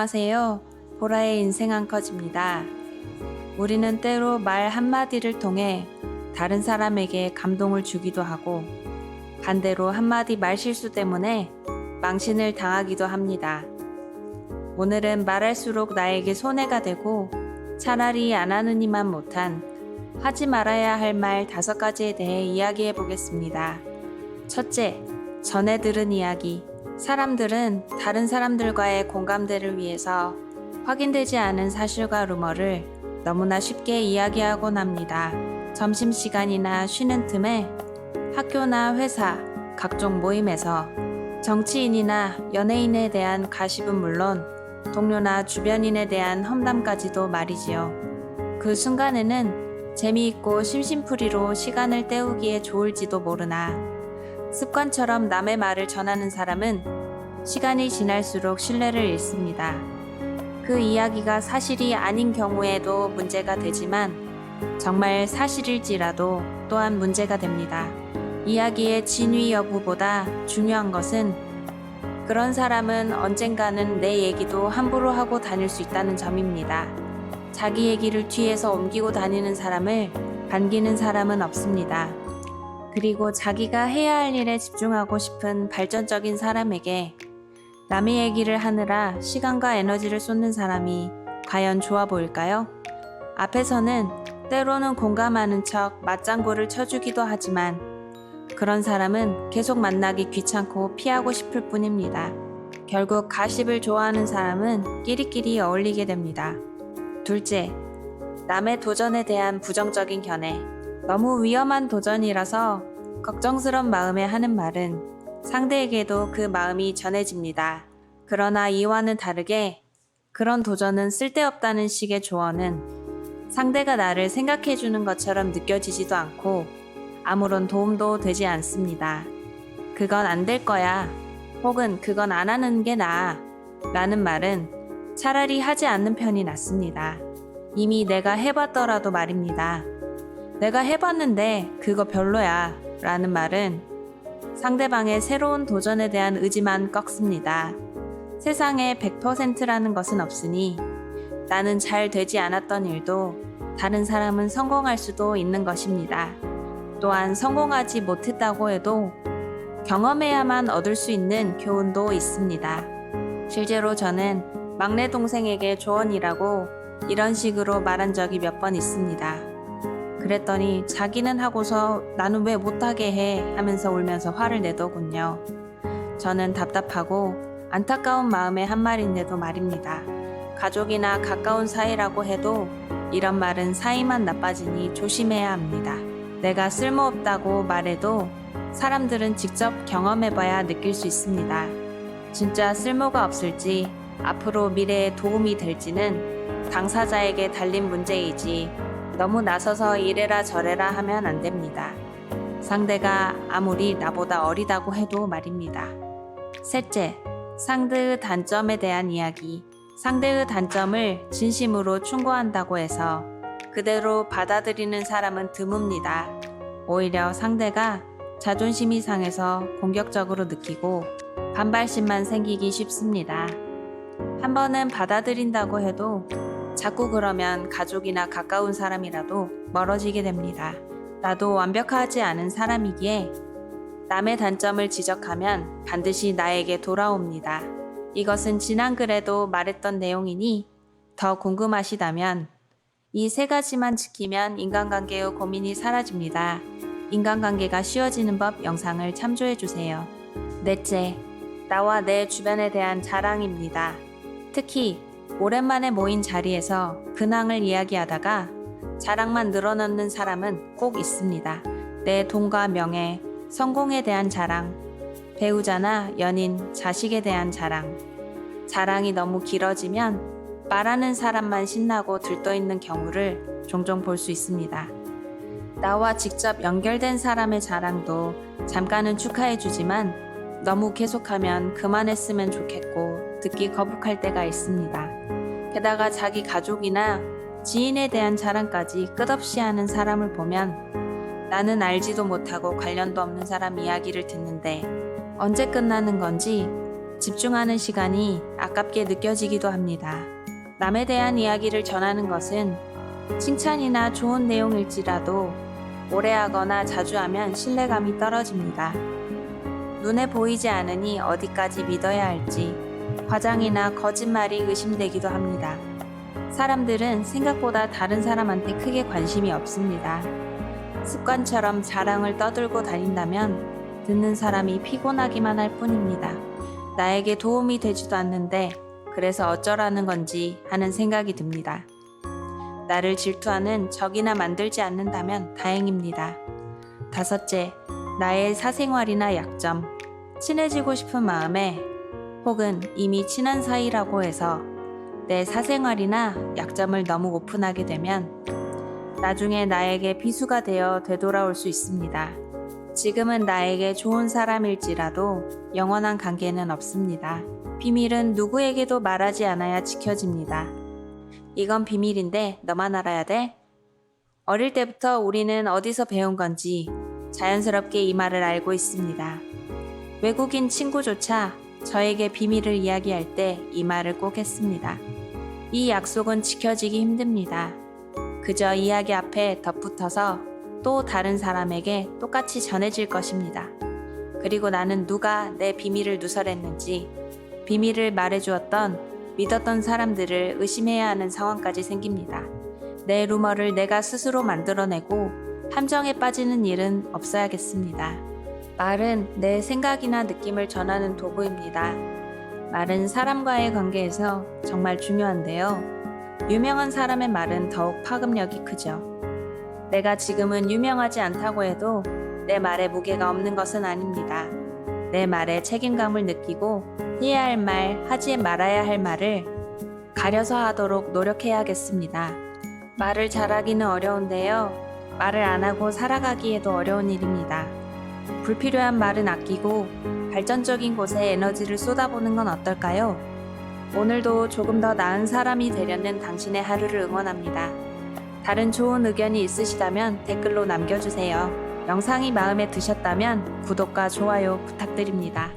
안녕하세요. 보라의 인생 앙커즈입니다. 우리는 때로 말 한마디를 통해 다른 사람에게 감동을 주기도 하고 반대로 한마디 말실수 때문에 망신을 당하기도 합니다. 오늘은 말할수록 나에게 손해가 되고 차라리 안 하느니만 못한 하지 말아야 할 말 5가지에 대해 이야기해 보겠습니다. 첫째, 전에 들은 이야기. 사람들은 다른 사람들과의 공감대를 위해서 확인되지 않은 사실과 루머를 너무나 쉽게 이야기하곤 합니다. 점심시간이나 쉬는 틈에 학교나 회사, 각종 모임에서 정치인이나 연예인에 대한 가십은 물론 동료나 주변인에 대한 험담까지도 말이지요. 그 순간에는 재미있고 심심풀이로 시간을 때우기에 좋을지도 모르나 습관처럼 남의 말을 전하는 사람은 시간이 지날수록 신뢰를 잃습니다. 그 이야기가 사실이 아닌 경우에도 문제가 되지만 정말 사실일지라도 또한 문제가 됩니다. 이야기의 진위 여부보다 중요한 것은 그런 사람은 언젠가는 내 얘기도 함부로 하고 다닐 수 있다는 점입니다. 자기 얘기를 뒤에서 옮기고 다니는 사람을 반기는 사람은 없습니다. 그리고 자기가 해야 할 일에 집중하고 싶은 발전적인 사람에게 남의 얘기를 하느라 시간과 에너지를 쏟는 사람이 과연 좋아 보일까요? 앞에서는 때로는 공감하는 척 맞장구를 쳐주기도 하지만 그런 사람은 계속 만나기 귀찮고 피하고 싶을 뿐입니다. 결국 가십을 좋아하는 사람은 끼리끼리 어울리게 됩니다. 둘째, 남의 도전에 대한 부정적인 견해. 너무 위험한 도전이라서 걱정스런 마음에 하는 말은 상대에게도 그 마음이 전해집니다. 그러나 이와는 다르게 그런 도전은 쓸데없다는 식의 조언은 상대가 나를 생각해주는 것처럼 느껴지지도 않고 아무런 도움도 되지 않습니다. 그건 안 될 거야. 혹은 그건 안 하는 게 나아. 라는 말은 차라리 하지 않는 편이 낫습니다. 이미 내가 해봤더라도 말입니다. 내가 해봤는데 그거 별로야 라는 말은 상대방의 새로운 도전에 대한 의지만 꺾습니다. 세상에 100%라는 것은 없으니 나는 잘 되지 않았던 일도 다른 사람은 성공할 수도 있는 것입니다. 또한 성공하지 못했다고 해도 경험해야만 얻을 수 있는 교훈도 있습니다. 실제로 저는 막내 동생에게 조언이라고 이런 식으로 말한 적이 몇 번 있습니다. 그랬더니 자기는 하고서 나는 왜 못하게 해 하면서 울면서 화를 내더군요. 저는 답답하고 안타까운 마음의 한 말인데도 말입니다. 가족이나 가까운 사이라고 해도 이런 말은 사이만 나빠지니 조심해야 합니다. 내가 쓸모없다고 말해도 사람들은 직접 경험해봐야 느낄 수 있습니다. 진짜 쓸모가 없을지 앞으로 미래에 도움이 될지는 당사자에게 달린 문제이지 너무 나서서 이래라 저래라 하면 안 됩니다. 상대가 아무리 나보다 어리다고 해도 말입니다. 셋째, 상대의 단점에 대한 이야기. 상대의 단점을 진심으로 충고한다고 해서 그대로 받아들이는 사람은 드뭅니다. 오히려 상대가 자존심이 상해서 공격적으로 느끼고 반발심만 생기기 쉽습니다. 한 번은 받아들인다고 해도 자꾸 그러면 가족이나 가까운 사람이라도 멀어지게 됩니다. 나도 완벽하지 않은 사람이기에 남의 단점을 지적하면 반드시 나에게 돌아옵니다. 이것은 지난 글에도 말했던 내용이니 더 궁금하시다면 이 3가지만 지키면 인간관계의 고민이 사라집니다. 인간관계가 쉬워지는 법 영상을 참조해주세요. 넷째, 나와 내 주변에 대한 자랑입니다. 특히 오랜만에 모인 자리에서 근황을 이야기하다가 자랑만 늘어놓는 사람은 꼭 있습니다. 내 돈과 명예, 성공에 대한 자랑, 배우자나 연인, 자식에 대한 자랑. 자랑이 너무 길어지면 말하는 사람만 신나고 들떠있는 경우를 종종 볼 수 있습니다. 나와 직접 연결된 사람의 자랑도 잠깐은 축하해주지만 너무 계속하면 그만했으면 좋겠고 듣기 거북할 때가 있습니다. 게다가 자기 가족이나 지인에 대한 자랑까지 끝없이 하는 사람을 보면 나는 알지도 못하고 관련도 없는 사람 이야기를 듣는데 언제 끝나는 건지 집중하는 시간이 아깝게 느껴지기도 합니다. 남에 대한 이야기를 전하는 것은 칭찬이나 좋은 내용일지라도 오래 하거나 자주 하면 신뢰감이 떨어집니다. 눈에 보이지 않으니 어디까지 믿어야 할지 과장이나 거짓말이 의심되기도 합니다. 사람들은 생각보다 다른 사람한테 크게 관심이 없습니다. 습관처럼 자랑을 떠들고 다닌다면 듣는 사람이 피곤하기만 할 뿐입니다. 나에게 도움이 되지도 않는데 그래서 어쩌라는 건지 하는 생각이 듭니다. 나를 질투하는 적이나 만들지 않는다면 다행입니다. 5째, 나의 사생활이나 약점. 친해지고 싶은 마음에 혹은 이미 친한 사이라고 해서 내 사생활이나 약점을 너무 오픈하게 되면 나중에 나에게 비수가 되어 되돌아올 수 있습니다. 지금은 나에게 좋은 사람일지라도 영원한 관계는 없습니다. 비밀은 누구에게도 말하지 않아야 지켜집니다. 이건 비밀인데 너만 알아야 돼? 어릴 때부터 우리는 어디서 배운 건지 자연스럽게 이 말을 알고 있습니다. 외국인 친구조차 저에게 비밀을 이야기할 때 이 말을 꼭 했습니다. 이 약속은 지켜지기 힘듭니다. 그저 이야기 앞에 덧붙어서 또 다른 사람에게 똑같이 전해질 것입니다. 그리고 나는 누가 내 비밀을 누설했는지, 비밀을 말해주었던 믿었던 사람들을 의심해야 하는 상황까지 생깁니다. 내 루머를 내가 스스로 만들어내고 함정에 빠지는 일은 없어야겠습니다. 말은 내 생각이나 느낌을 전하는 도구입니다. 말은 사람과의 관계에서 정말 중요한데요. 유명한 사람의 말은 더욱 파급력이 크죠. 내가 지금은 유명하지 않다고 해도 내 말에 무게가 없는 것은 아닙니다. 내 말에 책임감을 느끼고 해야 할 말, 하지 말아야 할 말을 가려서 하도록 노력해야겠습니다. 말을 잘하기는 어려운데요. 말을 안 하고 살아가기에도 어려운 일입니다. 불필요한 말은 아끼고 발전적인 곳에 에너지를 쏟아보는 건 어떨까요? 오늘도 조금 더 나은 사람이 되려는 당신의 하루를 응원합니다. 다른 좋은 의견이 있으시다면 댓글로 남겨주세요. 영상이 마음에 드셨다면 구독과 좋아요 부탁드립니다.